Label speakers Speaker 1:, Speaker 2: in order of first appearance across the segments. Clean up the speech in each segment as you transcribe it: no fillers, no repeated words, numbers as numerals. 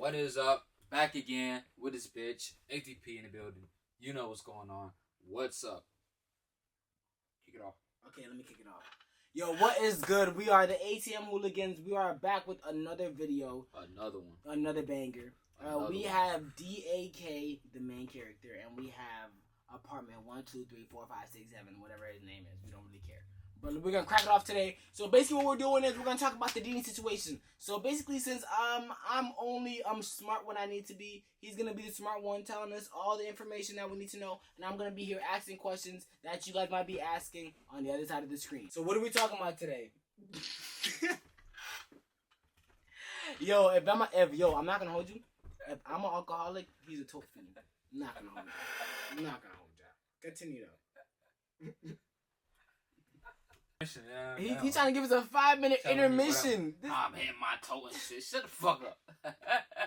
Speaker 1: What is up? Back again with this bitch. ATP in the building. You know what's going on. What's up? Kick it off.
Speaker 2: Okay, let me kick it off. Yo, what is good? We are the Atm Hooligans. We are back with another video.
Speaker 1: Another one.
Speaker 2: Another banger. We have DAK, the main character, and we have apartment 1, 2, 3, 4, 5, 6, 7, whatever his name is. We don't really care. But we're going to crack it off today. So basically what we're doing is we're going to talk about the Dini situation. So basically since I'm smart when I need to be, he's going to be the smart one telling us all the information that we need to know. And I'm going to be here asking questions that you guys might be asking on the other side of the screen. So what are we talking about today? Yo, I'm not going to hold you. If I'm an alcoholic, he's a total fiend. I'm not going to hold you. I'm not going to hold you. Continue though. He's trying to give us a 5-minute intermission.
Speaker 1: I'm hitting my toe and shit. Shut the fuck up.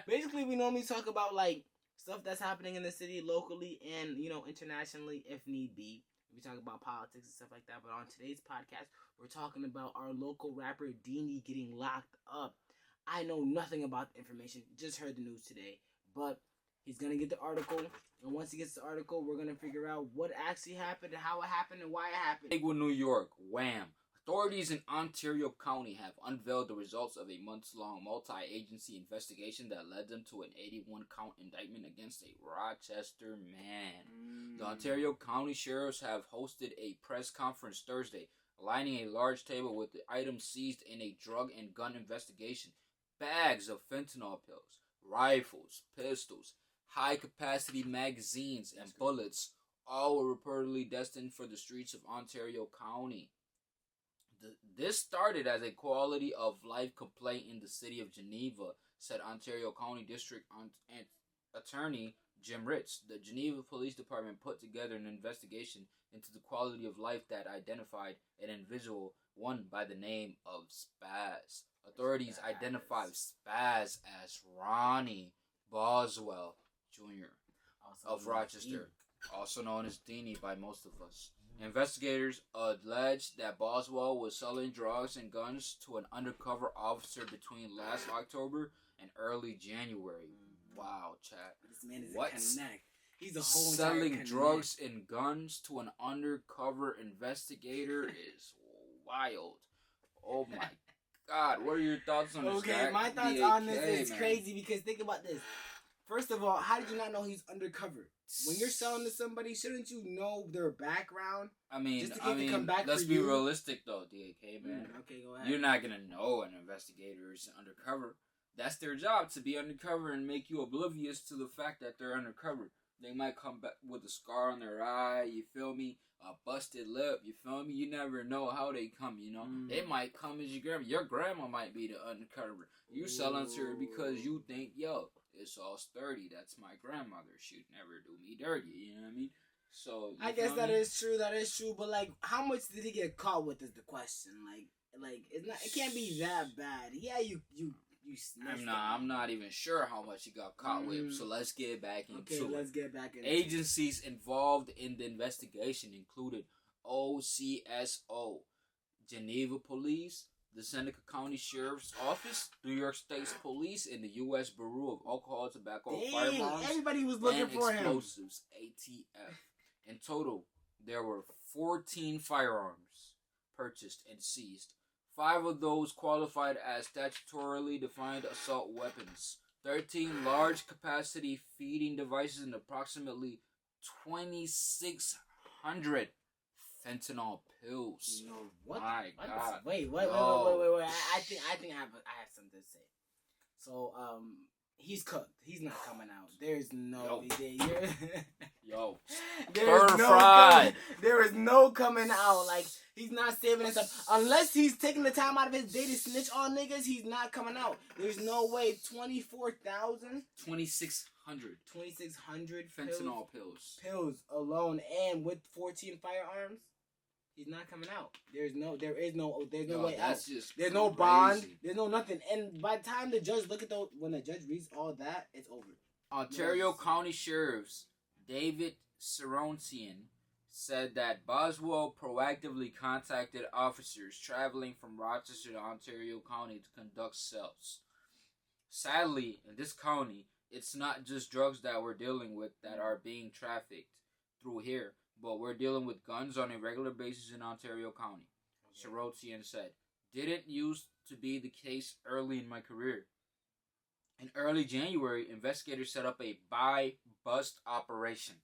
Speaker 2: Basically, we normally talk about like stuff that's happening in the city locally and internationally if need be. We talk about politics and stuff like that. But on today's podcast, we're talking about our local rapper Dini getting locked up. I know nothing about the information. Just heard the news today, but he's gonna get the article. And once he gets the article, we're going to figure out what actually happened and how it happened and why it happened.
Speaker 1: Lakewood, New York. Wham. Authorities in Ontario County have unveiled the results of a months-long multi-agency investigation that led them to an 81-count indictment against a Rochester man. The Ontario County Sheriffs have hosted a press conference Thursday, lining a large table with the items seized in a drug and gun investigation. Bags of fentanyl pills, rifles, pistols, high-capacity magazines, and bullets, all were reportedly destined for the streets of Ontario County. This started as a quality of life complaint in the city of Geneva, said Ontario County District Attorney Jim Ritz. The Geneva Police Department put together an investigation into the quality of life that identified an individual, one by the name of Spaz. Authorities identified Spaz as Ronnie Boswell Jr. of Rochester, also known as Dini by most of us. Investigators alleged that Boswell was selling drugs and guns to an undercover officer between last October and early January. Wow, chat.
Speaker 2: This man is a connect. He's a whole
Speaker 1: selling drugs and guns to an undercover investigator is wild. Oh my God, what are your thoughts on this?
Speaker 2: Okay, my thoughts on this is crazy because think about this. First of all, how did you not know he's undercover? When you're selling to somebody, shouldn't you know their background?
Speaker 1: Let's be realistic though, DK, man.
Speaker 2: Okay, go ahead.
Speaker 1: You're not gonna know an investigator is undercover. That's their job, to be undercover and make you oblivious to the fact that they're undercover. They might come back with a scar on their eye, you feel me? A busted lip, you feel me? You never know how they come, They might come as your grandma. Your grandma might be the undercover. You selling to her because you think, yo, it's all sturdy. That's my grandmother. She'd never do me dirty. You know what I mean? So
Speaker 2: I guess that is true. That is true. But like, how much did he get caught with? Is the question. Like it's not. It can't be that bad. Yeah, you.
Speaker 1: I'm not even sure how much he got caught with. So let's get back into it.
Speaker 2: Okay, let's get back into
Speaker 1: Agencies involved in the investigation included OCSO, Geneva Police, the Seneca County Sheriff's Office, New York State Police, and the U.S. Bureau of Alcohol, Tobacco, Firearms,
Speaker 2: everybody was looking
Speaker 1: and
Speaker 2: for
Speaker 1: Explosives, ATF. In total, there were 14 firearms purchased and seized. 5 of those qualified as statutorily defined assault weapons. 13 large-capacity feeding devices and approximately 2,600 fentanyl pills.
Speaker 2: No, what?
Speaker 1: My God.
Speaker 2: Wait. I think I have something to say. So, he's cooked. He's not coming out. There's no there is no coming out. Like, he's not saving himself. Unless he's taking the time out of his day to snitch on niggas, he's not coming out. There's no way. 24,000?
Speaker 1: 2,600.
Speaker 2: 2,600
Speaker 1: fentanyl pills.
Speaker 2: Pills alone and with 14 firearms? He's not coming out. There's no way out. There's no bond. There's no nothing. And by the time the judge when the judge reads all that, it's over.
Speaker 1: Ontario County Sheriff's David Sarontian said that Boswell proactively contacted officers traveling from Rochester to Ontario County to conduct Sadly, in this county, it's not just drugs that we're dealing with that are being trafficked through here, but we're dealing with guns on a regular basis in Ontario County. Okay. Sarotian said, didn't used to be the case early in my career. In early January, investigators set up a buy-bust operation.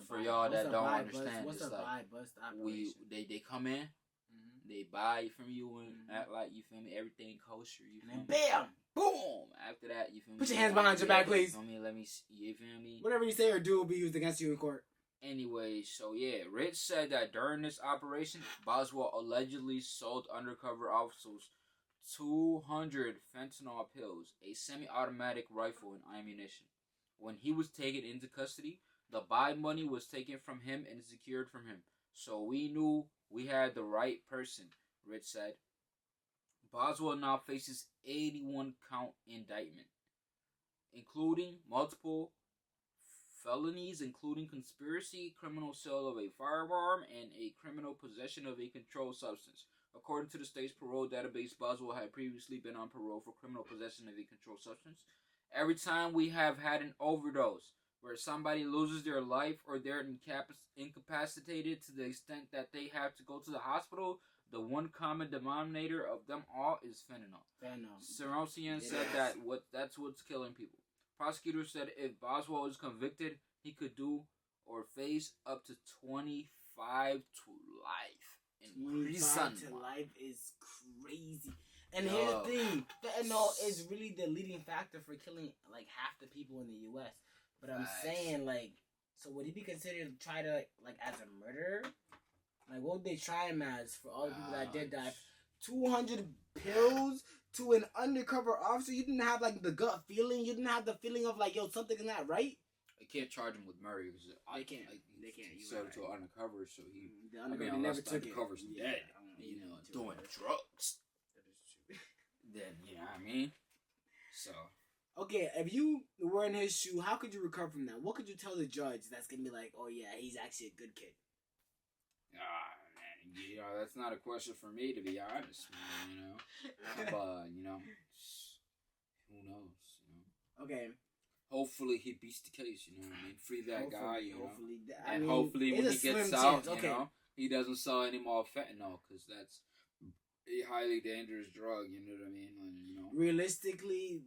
Speaker 1: For y'all that don't understand,
Speaker 2: what's a buy-bust operation?
Speaker 1: They come in, they buy from you and act like, you feel me, everything kosher, you feel me?
Speaker 2: Bam!
Speaker 1: Boom! After that, you feel me?
Speaker 2: Put your hands behind your back, please.
Speaker 1: You feel me? Let me, you feel me?
Speaker 2: Whatever you say or do will be used against you in court.
Speaker 1: Anyway, so yeah, Rich said that during this operation, Boswell allegedly sold undercover officers 200 fentanyl pills, a semi-automatic rifle, and ammunition. When he was taken into custody, the buy money was taken from him and secured from him. So we knew we had the right person, Rich said. Boswell now faces 81 count indictment, including multiple felonies, including conspiracy, criminal sale of a firearm, and a criminal possession of a controlled substance. According to the state's parole database, Boswell had previously been on parole for criminal possession of a controlled substance. Every time we have had an overdose where somebody loses their life or they're incapacitated to the extent that they have to go to the hospital, the one common denominator of them all is fentanyl. Sarosian said that's what's killing people. Prosecutors said if Boswell is convicted, he could do or face up to 25 to life.
Speaker 2: 25 to life is crazy. And here's the thing, fentanyl is really the leading factor for killing like half the people in the U.S. But I'm saying, like, so would he be considered try to like as a murderer? Like, what would they try him as for all the people that did die? 200 pills to an undercover officer. You didn't have like the gut feeling. You didn't have the feeling of like, yo, something is not right.
Speaker 1: They can't charge him with murder because
Speaker 2: they can't. They can't.
Speaker 1: So to an undercover, so he.
Speaker 2: The undercover never took it.
Speaker 1: Undercover's dead. You know, doing drugs.
Speaker 2: That is true.
Speaker 1: Then you know what I mean. So.
Speaker 2: Okay, if you were in his shoe, how could you recover from that? What could you tell the judge that's gonna be like, oh yeah, he's actually a good kid?
Speaker 1: Man, you know, that's not a question for me to be honest, man, you know. But you know, who knows? You know.
Speaker 2: Okay.
Speaker 1: Hopefully he beats the case. You know what I mean? Free that guy. You know.
Speaker 2: And
Speaker 1: hopefully when he gets out, you know, he doesn't sell any more fentanyl because that's a highly dangerous drug. You know what I mean? Like, you know.
Speaker 2: Realistically,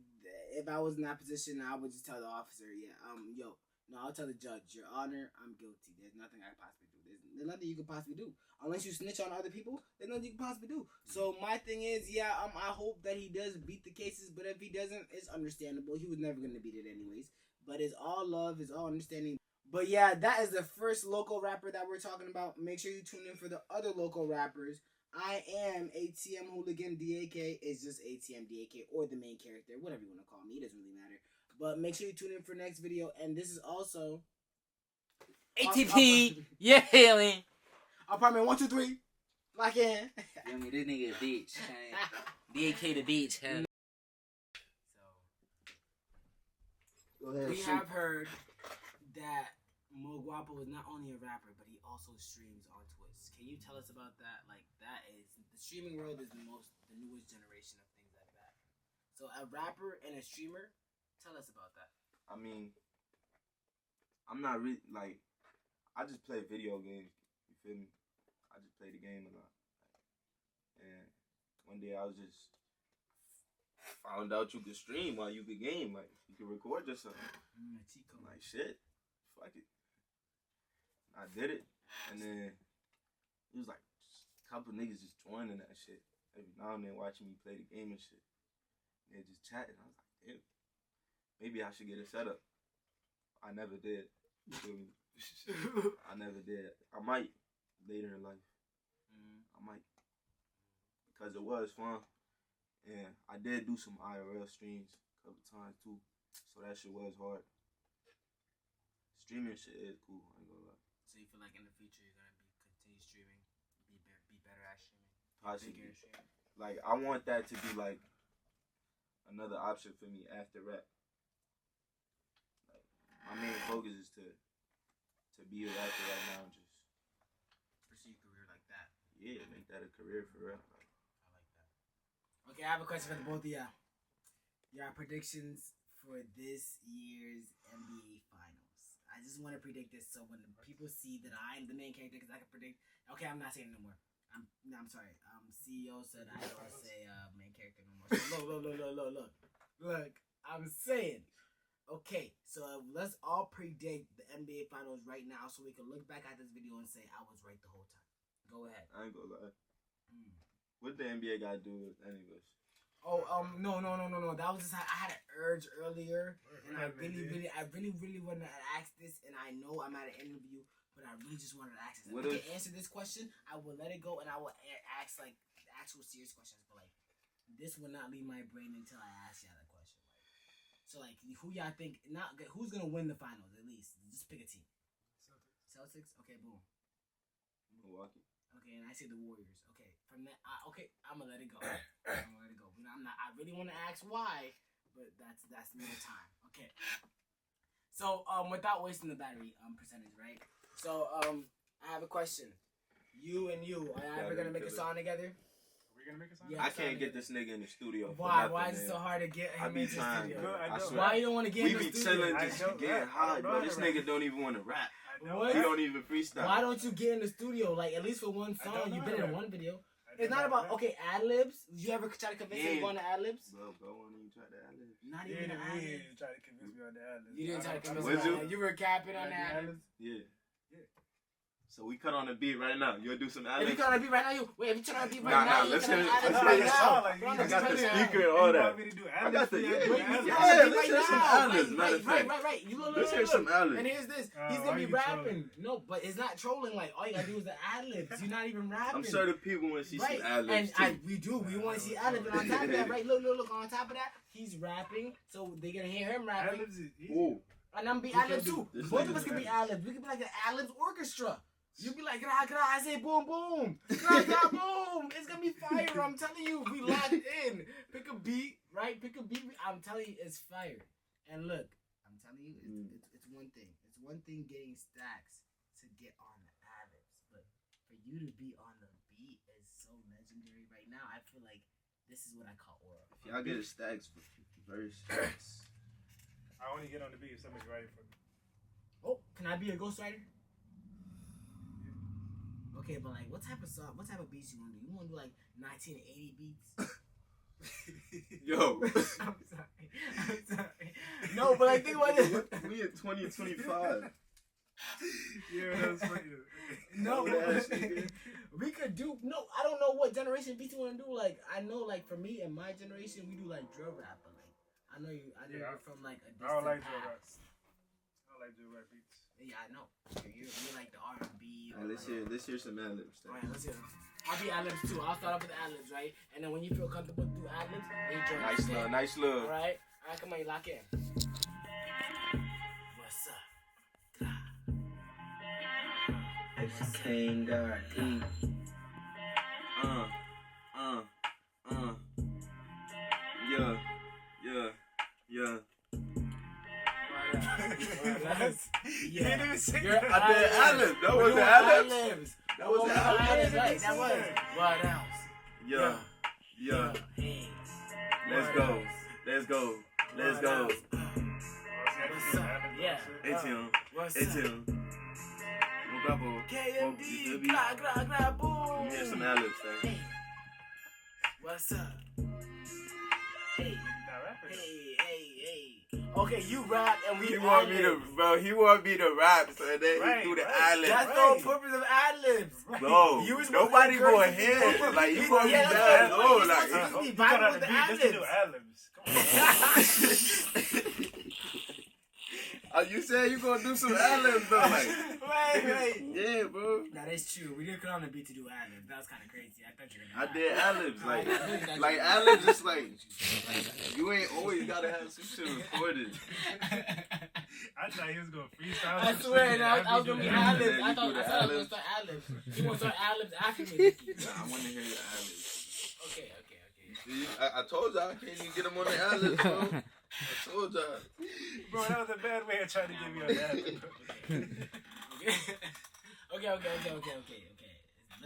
Speaker 2: if I was in that position, I would just tell the officer, I'll tell the judge, Your Honor, I'm guilty. There's nothing I can possibly do. There's nothing you can possibly do. Unless you snitch on other people, there's nothing you can possibly do. So my thing is, I hope that he does beat the cases, but if he doesn't, it's understandable. He was never going to beat it anyways. But it's all love, it's all understanding. But yeah, that is the first local rapper that we're talking about. Make sure you tune in for the other local rappers. I am ATM Hooligan. DAK is just ATM DAK or the main character, whatever you want to call me. It doesn't really matter. But make sure you tune in for next video. And this is also
Speaker 1: ATP. Yeah, Haley.
Speaker 2: Apartment 123. Lock in.
Speaker 1: I mean, this nigga a bitch. DAK the bitch. Huh?
Speaker 2: So we have heard that Mo Guapo is not only a rapper, but he also streams on Twitch. Can you tell us about that? Like, that is the streaming world is the newest generation of things like that. So a rapper and a streamer, tell us about that.
Speaker 3: I mean, I'm not really like, I just play video games. You feel me? I just play the game a lot. And one day I was just found out you could stream while you could game. Like, you could record yourself. I'm like, shit, fuck it. I did it, and then it was like a couple niggas just joining that shit. Every now and then watching me play the game and shit. And they just chatting. I was like, damn, maybe I should get a setup. I never did. You feel me? I never did. I might later in life. I might. Because it was fun. And I did do some IRL streams a couple times too. So that shit was hard. Streaming shit is cool, I ain't gonna lie.
Speaker 2: So you feel like in the future you're gonna continue streaming, be better at streaming,
Speaker 3: possibly. Like I want that to be like another option for me after rap. Like my main focus is to be a rapper right now, and just
Speaker 2: pursue a career like that.
Speaker 3: Yeah, make that a career for real.
Speaker 2: I like that. Okay, I have a question for the both of y'all. your predictions for this year's NBA Finals. I just want to predict this so when people see that I'm the main character, because I can predict. Okay, I'm not saying it no more. I'm sorry. CEO said I don't say main character no more. So look. I'm saying. Okay, so let's all predict the NBA Finals right now, so we can look back at this video and say I was right the whole time. Go ahead.
Speaker 3: I ain't gonna lie. What the NBA got to do with any of us?
Speaker 2: Oh, no. That was just I had an urge earlier, and I really wanted to ask this, and I know I'm at an interview, but I really just wanted to ask this. If I can answer this question, I will let it go, and I will ask like actual serious questions. But like, this will not leave my brain until I ask y'all that question. So like, who y'all think? Who's gonna win the finals at least? Just pick a team. Celtics. Okay, boom.
Speaker 3: Milwaukee.
Speaker 2: Okay, and I say the Warriors. Okay, from that, okay, I'm gonna let it go. But I really want to ask why, but that's more time. Okay. So without wasting the battery percentage, right? So I have a question. You and you are ever gonna make a song together?
Speaker 4: Gonna make a song?
Speaker 3: Yeah, I can't get this nigga in the studio.
Speaker 2: Why? Why is it so hard to get him in the studio? Why you don't want to get in the studio?
Speaker 3: We be chilling, just getting hot, bro. This nigga don't even want to rap.
Speaker 2: What?
Speaker 3: He don't even freestyle.
Speaker 2: Why don't you get in the studio? Like at least for one song, you've been in one video. It's not about ad libs. Did you ever try to convince him to go on the ad libs?
Speaker 3: Bro, go on and try the ad libs.
Speaker 2: Not even the ad libs.
Speaker 4: You try to convince me on the ad libs.
Speaker 2: You didn't try to convince me on the ad libs. You were capping on the ad libs.
Speaker 3: Yeah. So we cut on the beat right now. You'll do some ad libs.
Speaker 2: If you cut on the beat right now, if you turn on the beat right now,
Speaker 3: let's hear
Speaker 2: right
Speaker 3: now.
Speaker 4: I
Speaker 3: got the speaker and all that.
Speaker 4: I got the
Speaker 3: let's hear some ad libs.
Speaker 2: Right.
Speaker 3: Let's hear some ad libs.
Speaker 2: And here's this. He's gonna be rapping. No, but it's not trolling. Like all you gotta do is the ad libs. You're not even rapping.
Speaker 3: I'm sure the people want to see some ad libs
Speaker 2: and we do. We want to see ad libs. And on top of that, right? Look. On top of that, he's rapping, so they're gonna hear him rapping.
Speaker 3: Ooh.
Speaker 2: And I'm gonna be ad libs too. Both of us can be ad libs. We can be like an ad libs orchestra. You be like, gra, I say boom, boom. Gra, boom. It's going to be fire. I'm telling you, we locked in. Pick a beat, right? Pick a beat. I'm telling you, it's fire. And look, I'm telling you, it's one thing. It's one thing getting stacks to get on the ad-libs. But for you to be on the beat is so legendary right now. I feel like this is what I call aura.
Speaker 3: If y'all get stacks for verse.
Speaker 4: I only get on the beat if somebody's writing for me.
Speaker 2: Oh, can I be a ghostwriter? Okay, but like, what type of song, what type of beats you want to do? You want to do like 1980 beats?
Speaker 3: Yo.
Speaker 2: I'm sorry. No, but like, think about it.
Speaker 3: We in 2025.
Speaker 4: Yeah, that's funny.
Speaker 2: No, we could do. No, I don't know what generation beats you want to do. Like, I know, like for me and my generation, we do like drill rap. But like, I know you're from like a distant
Speaker 4: I don't like drill rap.
Speaker 2: past.
Speaker 4: I don't like drill rap beats.
Speaker 2: Yeah, I know. You're like the R&B.
Speaker 3: Let's hear some ad libs.
Speaker 2: Alright, let's hear them. I'll be ad libs too. I'll start off with ad libs, right? And then when you feel comfortable do ad libs, then you join.
Speaker 3: Nice love.
Speaker 2: Alright, come on, you lock in. What's up?
Speaker 3: Singer. Yeah.
Speaker 2: You didn't even say
Speaker 3: that. I did ad-libs. That was the ad-libs. That was the ad-libs.
Speaker 2: Right, that was. What else?
Speaker 3: Yeah.
Speaker 2: Hey.
Speaker 3: Let's go.
Speaker 2: What's up? Yeah.
Speaker 3: ATM.
Speaker 2: What's
Speaker 3: ATM.
Speaker 2: KMD. Gra, boom.
Speaker 3: Let me hear some ad-libs, man.
Speaker 2: Hey. What's up? Hey. Okay, you rap and we.
Speaker 3: He want me to rap, so they do the ad-libs.
Speaker 2: That's the whole purpose of ad-libs.
Speaker 3: Bro, nobody going here. Like, you gonna be bad low. Like,
Speaker 2: you vibing with the
Speaker 4: ad-libs.
Speaker 3: You said you gonna do some ad-libs, though. Like,
Speaker 2: Wait.
Speaker 3: Yeah, bro.
Speaker 2: That is true. We didn't come on the beat to do ad-libs. That was kind of crazy. I thought you were gonna
Speaker 3: I did ad-libs. Like ad-libs is like, you ain't always gotta have some shit recorded.
Speaker 4: I thought he was gonna freestyle.
Speaker 2: I swear, I was gonna be ad-libs. I thought I was gonna start ad-libs. You want to start ad-libs after me?
Speaker 3: Nah, I want to hear your ad-libs.
Speaker 2: Okay.
Speaker 3: See, I told y'all I can't even get them on the ad-libs, bro. I told y'all.
Speaker 4: Bro, that was a bad way of trying to get me on the ad-libs.
Speaker 2: Okay.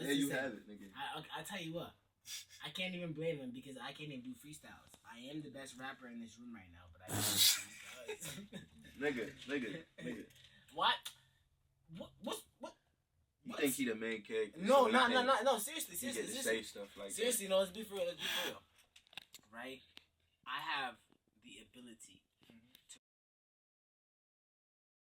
Speaker 3: There you have it, nigga.
Speaker 2: I tell you what, I can't even blame him because I can't even do freestyles. I am the best rapper in this room right now, but I
Speaker 3: nigga.
Speaker 2: What? What?
Speaker 3: You think he the main character?
Speaker 2: No,
Speaker 3: so
Speaker 2: no. Seriously.
Speaker 3: He get to say stuff like
Speaker 2: seriously, no. Let's be for real. Right? I have the ability